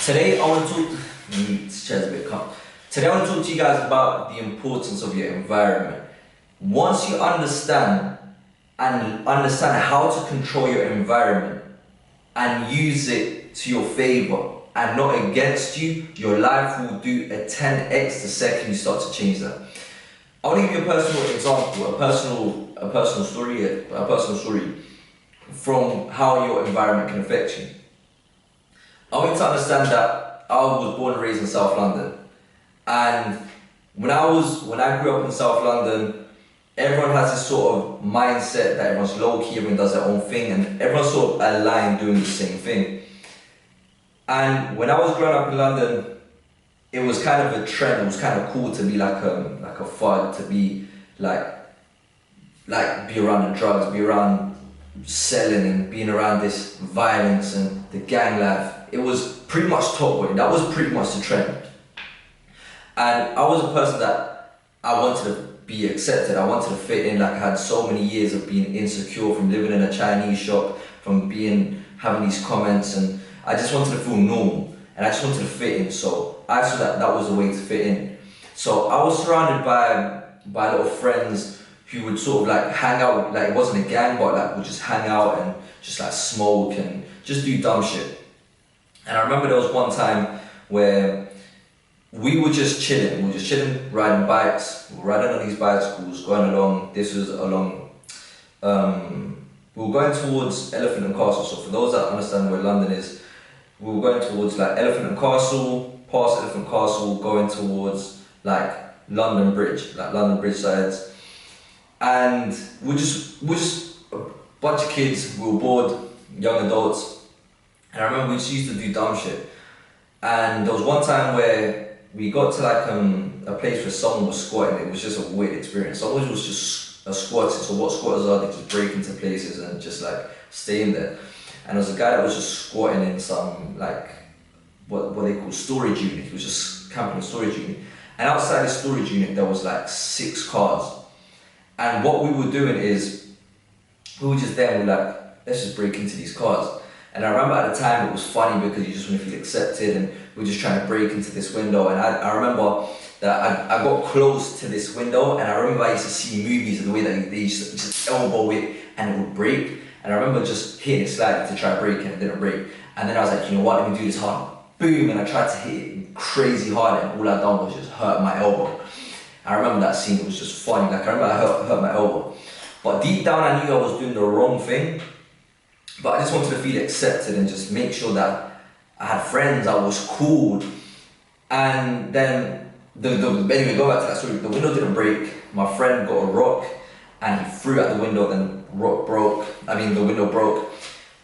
Today I want to talk. This chair's a bit calm. Today I want to talk to you guys about the importance of your environment. Once you understand how to control your environment and use it to your favor and not against you, your life will do a 10x the second you start to change that. I want to give you a personal example, a personal story from how your environment can affect you. I want you to understand that I was born and raised in South London, and when I grew up in South London, everyone has this sort of mindset that everyone's low key, everyone does their own thing, and everyone's sort of aligned doing the same thing. And when I was growing up in London, it was kind of a trend. It was kind of cool to be like a thug, to be like be around the drugs, be around selling, and being around this violence and the gang life. It was pretty much top boy. That was pretty much the trend. And I was a person that I wanted to be accepted. I wanted to fit in. Like, I had so many years of being insecure from living in a Chinese shop, from having these comments, and I just wanted to feel normal, and I just wanted to fit in. So I saw that was the way to fit in. So I was surrounded by little friends who would sort of like hang out. Like, it wasn't a gang, but like would just hang out and just like smoke and just do dumb shit. And I remember there was one time where we were just chilling. We were just chilling, riding bikes. We were riding on these bicycles, going along. This was along. We were going towards Elephant and Castle. So for those that understand where London is, we were going towards like Elephant and Castle, past Elephant Castle, going towards like London Bridge sides. And we're just a bunch of kids. We were bored, young adults. And I remember we just used to do dumb shit. And there was one time where we got to like a place where someone was squatting. It was just a weird experience. Someone was just squatting. So what squatters are, they just break into places and just like stay in there. And there was a guy that was just squatting in some like what they call storage unit. He was just camping in a storage unit. And outside the storage unit there was like 6 cars. And what we were doing is we were just there and we were like, let's just break into these cars. And I remember at the time it was funny because you just want to feel accepted, and we were just trying to break into this window. And I remember that I got close to this window, and I remember I used to see movies of the way that they used to just elbow it and it would break. And I remember just hitting it slightly to try to break it, and it didn't break. And then I was like, you know what, let me do this hard. Boom, and I tried to hit it crazy hard, and all I done was just hurt my elbow. I remember that scene, it was just funny. Like, I remember I hurt my elbow. But deep down I knew I was doing the wrong thing. But I just wanted to feel accepted and just make sure that I had friends, I was cool. And then, anyway, go back to that story. The window didn't break. My friend got a rock and he threw it at the window, then the window broke.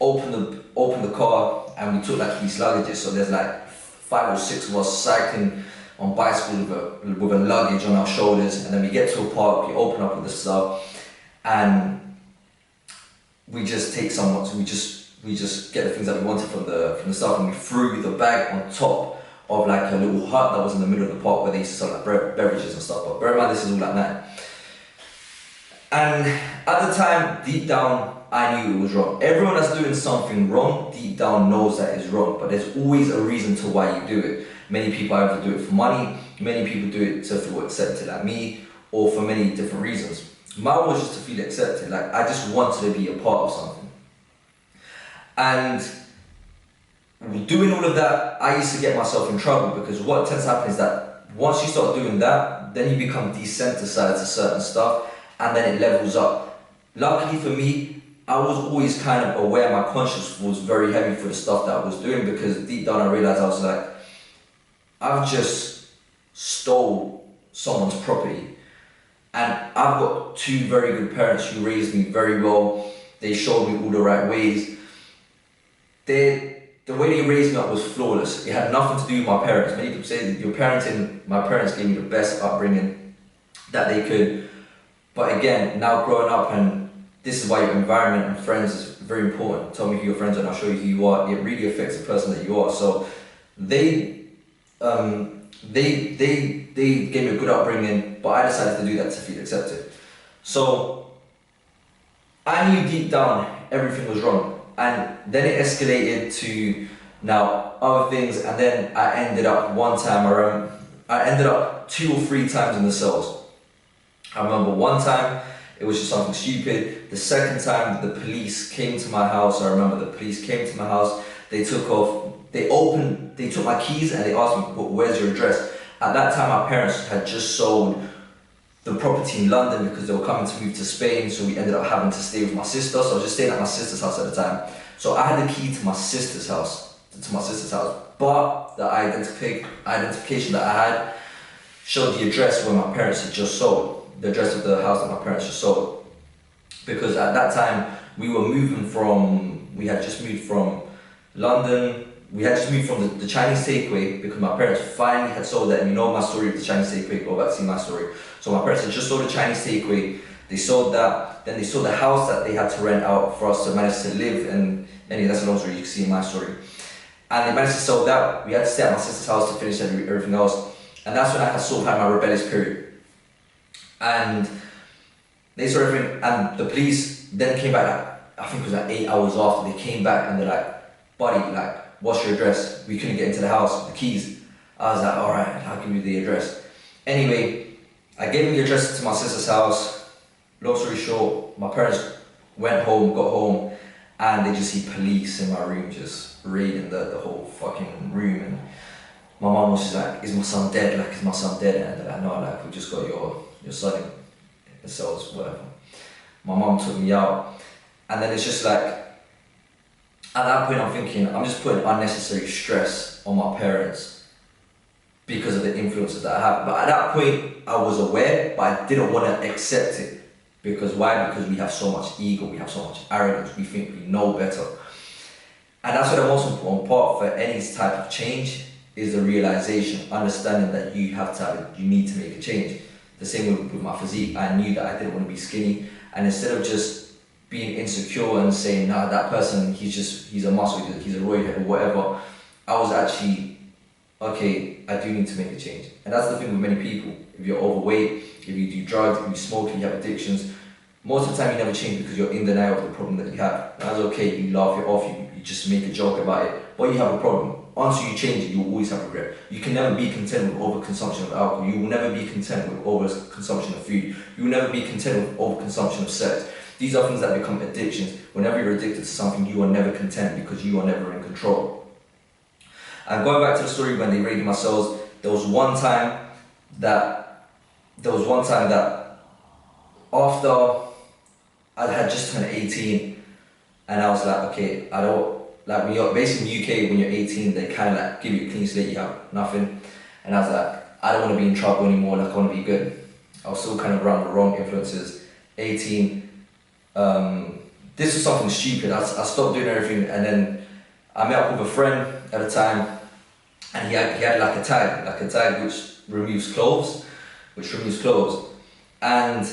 Opened the car, and we took like these luggages. So there's like 5 or 6 of us cycling on bicycles with a luggage on our shoulders. And then we get to a park, we open up with the stuff, and we just take someone, so we just get the things that we wanted from the stuff, and we threw the bag on top of like a little hut that was in the middle of the park where they used to sell like beverages and stuff. But bear in mind, this is all at night. And at the time, deep down, I knew it was wrong. Everyone that's doing something wrong, deep down knows that it's wrong, but there's always a reason to why you do it. Many people either do it for money, many people do it to feel accepted like me, or for many different reasons. Mine was just to feel accepted. Like, I just wanted to be a part of something. And doing all of that, I used to get myself in trouble, because what tends to happen is that once you start doing that, then you become desensitized to certain stuff, and then it levels up. Luckily for me, I was always kind of aware. My conscience was very heavy for the stuff that I was doing, because deep down I realized I was like, I've just stole someone's property. And I've got 2 very good parents who raised me very well. They showed me all the right ways. The way they raised me up was flawless. It had nothing to do with my parents. Many people say that my parents gave me the best upbringing that they could. But again, now growing up, and this is why your environment and friends is very important. Tell me who your friends are and I'll show you who you are. It really affects the person that you are. So they gave me a good upbringing, but I decided to do that to feel accepted. So I knew deep down everything was wrong, and then it escalated to Now, other things, and then I ended up one time, I ended up 2 or 3 times in the cells. I remember one time, it was just something stupid. The second time, the police came to my house. I remember the police came to my house. They took my keys and they asked me, where's your address? At that time, my parents had just sold the property in London because they were coming to move to Spain, so we ended up having to stay with my sister. So I was just staying at my sister's house at the time. So I had the key to my sister's house, but the identification that I had showed the address where my parents had just sold, the address of the house that my parents just sold. Because at that time, we had just moved from London. We had just moved from the Chinese takeaway because my parents finally had sold that. And you know my story of the Chinese takeaway, go back to see my story. So my parents had just sold the Chinese takeaway. They sold that. Then they sold the house that they had to rent out for us to manage to live. And anyway, that's a long story. You can see in my story. And they managed to sell that. We had to stay at my sister's house to finish everything else. And that's when I had my rebellious period. And they saw everything. And the police then came back. I think it was 8 hours after. They came back and they're like, buddy, what's your address? We couldn't get into the house, the keys. I was like, alright, I'll give you the address. Anyway, I gave them the address to my sister's house. Long story short, my parents got home, and they just see police in my room just raiding the whole fucking room. And my mum was just like, is my son dead? Is my son dead? And they're like, no, we just got your son in the cells, whatever. My mum took me out, and then it's just like, at that point I'm thinking, I'm just putting unnecessary stress on my parents because of the influences that I have. But at that point, I was aware, but I didn't want to accept it. Because why? Because we have so much ego, we have so much arrogance, we think we know better. And that's what the most important part for any type of change is the realization, understanding that you need to make a change. The same with my physique. I knew that I didn't want to be skinny, and instead of just being insecure and saying, nah, that person, he's a muscle, he's a roid head or whatever, I was actually, okay, I do need to make a change. And that's the thing with many people. If you're overweight, if you do drugs, if you smoke, if you have addictions, most of the time you never change because you're in denial of the problem that you have. That's okay, you laugh it off, you just make a joke about it, but you have a problem. Until you change it, you will always have regret. You can never be content with overconsumption of alcohol. You will never be content with overconsumption of food. You will never be content with overconsumption of sex. These are things that become addictions. Whenever you're addicted to something, you are never content because you are never in control. And going back to the story when they raided my cells, there was one time that after I had just turned 18, and I was like, okay, I don't, when you're basically in the UK, when you're 18, they kind of give you a clean slate, you have nothing. And I was like, I don't want to be in trouble anymore, I want to be good. I was still kind of around the wrong influences. 18, this was something stupid. I stopped doing everything, and then I met up with a friend at the time, and he had a tag which removes clothes, and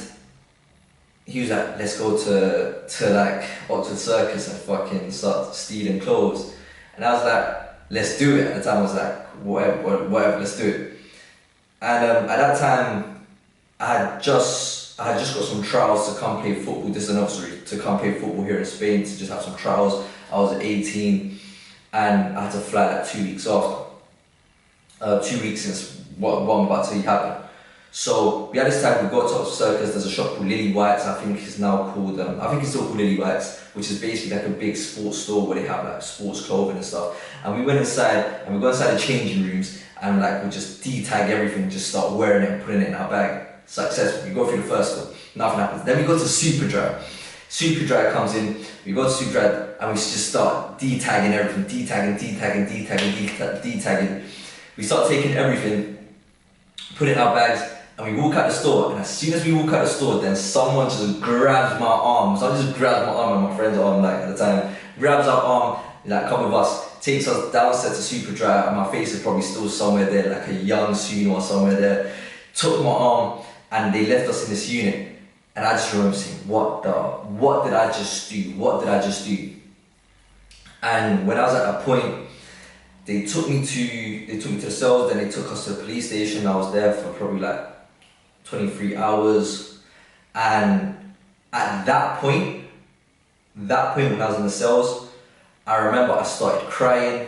he was like, let's go to Oxford Circus and fucking start stealing clothes. And I was like, let's do it. At the time I was like, whatever, let's do it. And at that time, I had just got some trials to come play football. This is an nursery to come play football here in Spain, to just have some trials. I was 18, and I had to fly 2 weeks after. 2 weeks since what I'm about to tell you happened. So we had this time, we got to Oxford Circus. There's a shop called Lily White's. I think it's now called, I think it's still called Lily White's, which is basically a big sports store where they have sports clothing and stuff. And we went inside, and we got inside the changing rooms, and we just de-tag everything, just start wearing it and putting it in our bag. Successful. We go through the first one, nothing happens. Then we go to Superdry. Superdry comes in, we go to Superdry, and we just start de-tagging everything, de-tagging. We start taking everything, put it in our bags, and we walk out the store. And as soon as we walk out the store, then someone just grabs my arm. Someone just grabs my arm, and my friend's arm, at the time, grabs our arm, come with us, takes us downstairs to Superdry, and my face is probably still somewhere there, like a young Suno or somewhere there. Took my arm, and they left us in this unit. And I just remember saying, what did I just do? And when I was at that point, they took me to the cells, then they took us to the police station. I was there for probably 23 hours. And at that point when I was in the cells, I remember I started crying.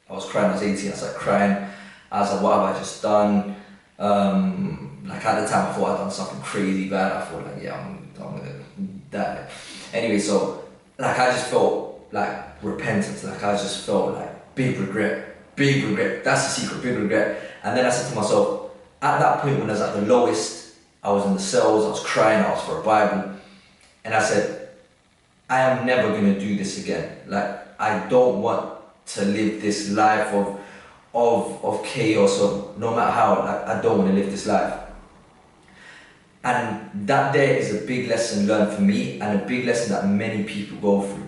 I was crying, I was 18, I started crying. I was like, what have I just done? Like at the time I thought I'd done something crazy bad. I thought like, yeah, I'm gonna die. Anyway, so like I just felt like repentance, like I just felt like big regret. That's the secret, big regret. And then I said to myself, at that point when I was at the lowest, I was in the cells, I was crying, I asked for a Bible, and I said, I am never gonna do this again. Like I don't want to live this life of chaos, or no matter how, like I don't want to live this life. And that there is a big lesson learned for me, and a big lesson that many people go through.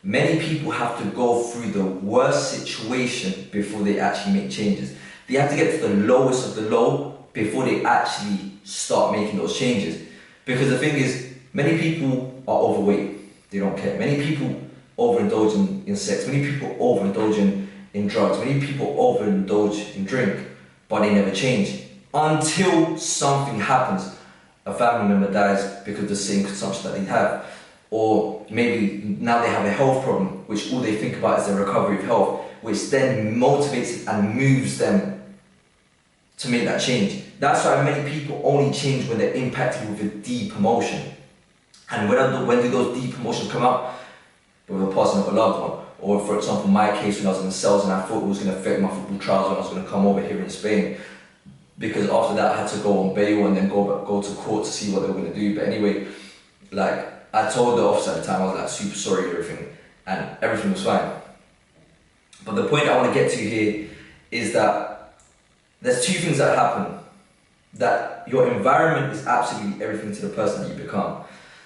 Many people have to go through the worst situation before they actually make changes. They have to get to the lowest of the low before they actually start making those changes. Because the thing is, many people are overweight, they don't care. Many people overindulge in sex, many people overindulge in drugs, many people overindulge in drink, but they never change. Until something happens, a family member dies because of the same consumption that they have. Or maybe now they have a health problem, which all they think about is the recovery of health, which then motivates and moves them to make that change. That's why many people only change when they're impacted with a deep emotion. And when do those deep emotions come out? With the passing of a loved one. Or for example, my case when I was in the cells and I thought it was going to affect my football trials when I was going to come over here in Spain. Because after that I had to go on bail and then go to court to see what they were going to do. But anyway, like, I told the officer at the time, I was like super sorry and everything, and everything was fine. But the point I want to get to here is that there's two things that happen. That your environment is absolutely everything to the person that you become.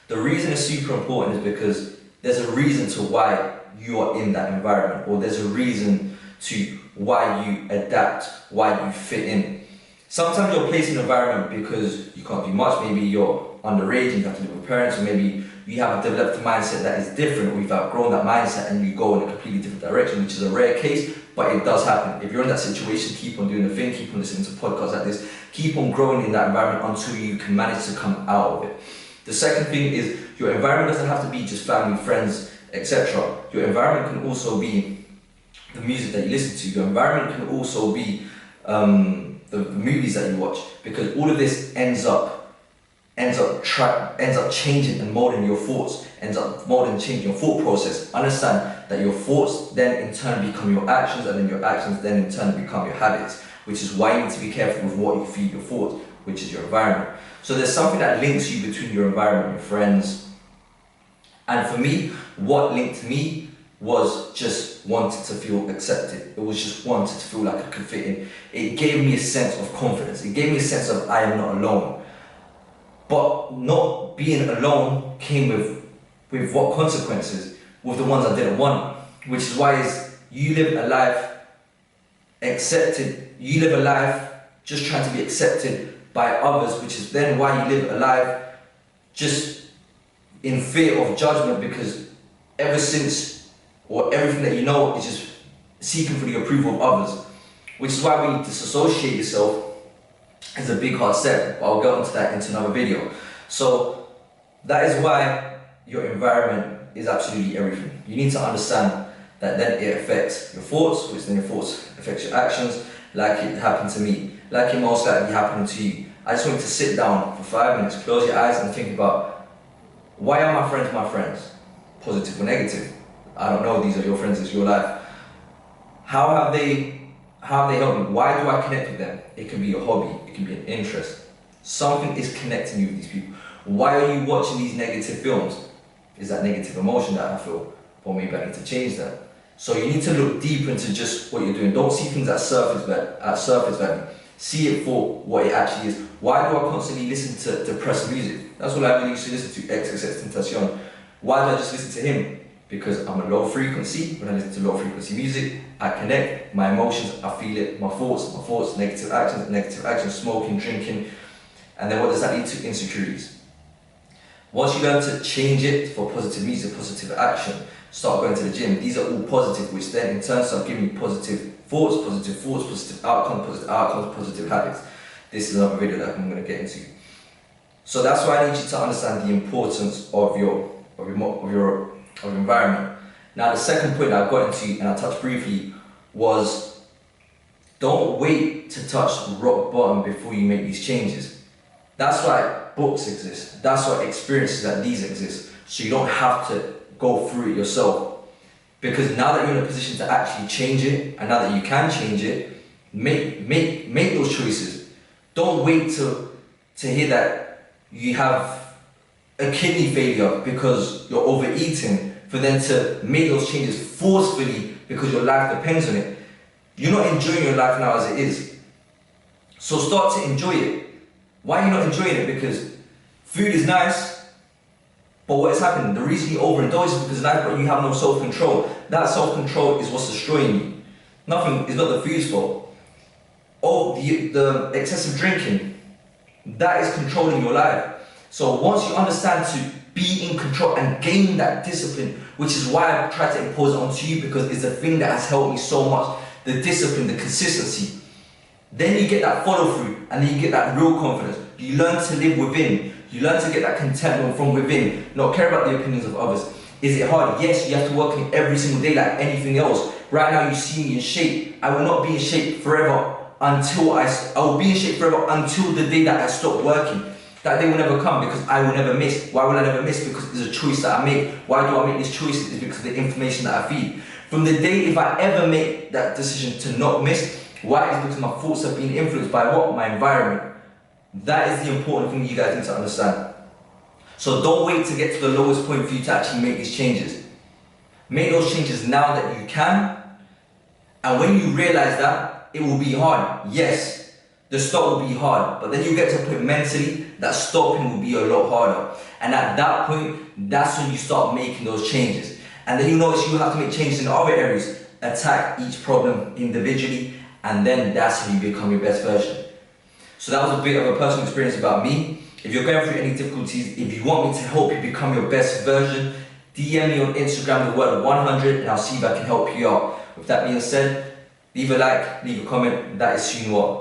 The reason it's super important is because there's a reason to why you are in that environment, or there's a reason to why you adapt, why you fit in. Sometimes you're placed in an environment because you can't do much. Maybe you're underage and you have to live with parents, or maybe you have developed a mindset that is different, or you've outgrown that mindset and you go in a completely different direction, which is a rare case, but it does happen. If you're in that situation, keep on doing the thing, keep on listening to podcasts like this, keep on growing in that environment until you can manage to come out of it. The second thing is, your environment doesn't have to be just family, friends, etc. Your environment can also be the music that you listen to. Your environment can also be the movies that you watch, because all of this ends up changing and molding your thoughts, ends up molding and changing your thought process. Understand that your thoughts then in turn become your actions, and then your actions then in turn become your habits, which is why you need to be careful with what you feed your thoughts, which is your environment. So there's something that links you between your environment, your friends. And for me, what linked me was just wanting to feel accepted. It was just wanting to feel like I could fit in. It gave me a sense of confidence. It gave me a sense of I am not alone. But not being alone came with what consequences? With the ones I didn't want. Which is why you live a life accepted. You live a life just trying to be accepted by others, which is then why you live a life just in fear of judgment, because ever since, or everything that you know is just seeking for the approval of others. Which is why when you disassociate yourself, it's a big hard step, but I'll go into that into another video. So that is why your environment is absolutely everything. You need to understand that then it affects your thoughts, which then your thoughts affects your actions, like it happened to me, like it most likely happened to you. I just want you to sit down for 5 minutes, close your eyes and think about, why are my friends? Positive or negative? I don't know, these are your friends, it's your life. How have they helped me? Why do I connect with them? It can be a hobby, it can be an interest. Something is connecting you with these people. Why are you watching these negative films? Is that negative emotion that I feel? Or maybe I need to change that. So you need to look deeper into just what you're doing. Don't see things at surface value. See it for what it actually is. Why do I constantly listen to depressed music? That's what I really used to listen to, XXXTentacion. Why do I just listen to him? Because I'm a low frequency. When I listen to low frequency music, I connect, my emotions, I feel it, my thoughts, negative actions, smoking, drinking. And then what does that lead to? Insecurities. Once you learn to change it for positive music, positive action, start going to the gym, these are all positive, which then in turn start giving you positive thoughts, positive outcomes, positive habits. This is another video that I'm going to get into. So that's why I need you to understand the importance of your environment. Now the second point that I got into and I touched briefly was, don't wait to touch rock bottom before you make these changes. That's why books exist. That's why experiences like these exist. So you don't have to go through it yourself. Because now that you're in a position to actually change it, and now that you can change it, make those choices. Don't wait to hear that you have a kidney failure because you're overeating for them to make those changes forcefully because your life depends on it. You're not enjoying your life now as it is. So start to enjoy it. Why are you not enjoying it? Because food is nice, but what is happening? The reason you overindulge is because now you have no self-control. That self-control is what's destroying you. Nothing, it's not the food's fault. Oh, the excessive drinking, that is controlling your life. So once you understand to be in control and gain that discipline, which is why I try to impose it onto you, because it's the thing that has helped me so much, the discipline, the consistency. Then you get that follow through, and then you get that real confidence. You learn to live within. You learn to get that contentment from within, not care about the opinions of others. Is it hard? Yes, you have to work in every single day like anything else. Right now you see me in shape. I will not be in shape forever until I will be in shape forever until the day that I stop working. That day will never come because I will never miss. Why will I never miss? Because it's a choice that I make. Why do I make this choice? It's because of the information that I feed. From the day if I ever make that decision to not miss, why is it? Because my thoughts have been influenced by what? My environment. That is the important thing you guys need to understand. So don't wait to get to the lowest point for you to actually make these changes. Make those changes now that you can. And when you realize that, it will be hard. Yes. The stop will be hard, but then you get to a point mentally that stopping will be a lot harder. And at that point, that's when you start making those changes. And then you notice you have to make changes in other areas. Attack each problem individually, and then that's how you become your best version. So that was a bit of a personal experience about me. If you're going through any difficulties, if you want me to help you become your best version, DM me on Instagram the word 100 and I'll see if I can help you out. With that being said, leave a like, leave a comment. That is soon what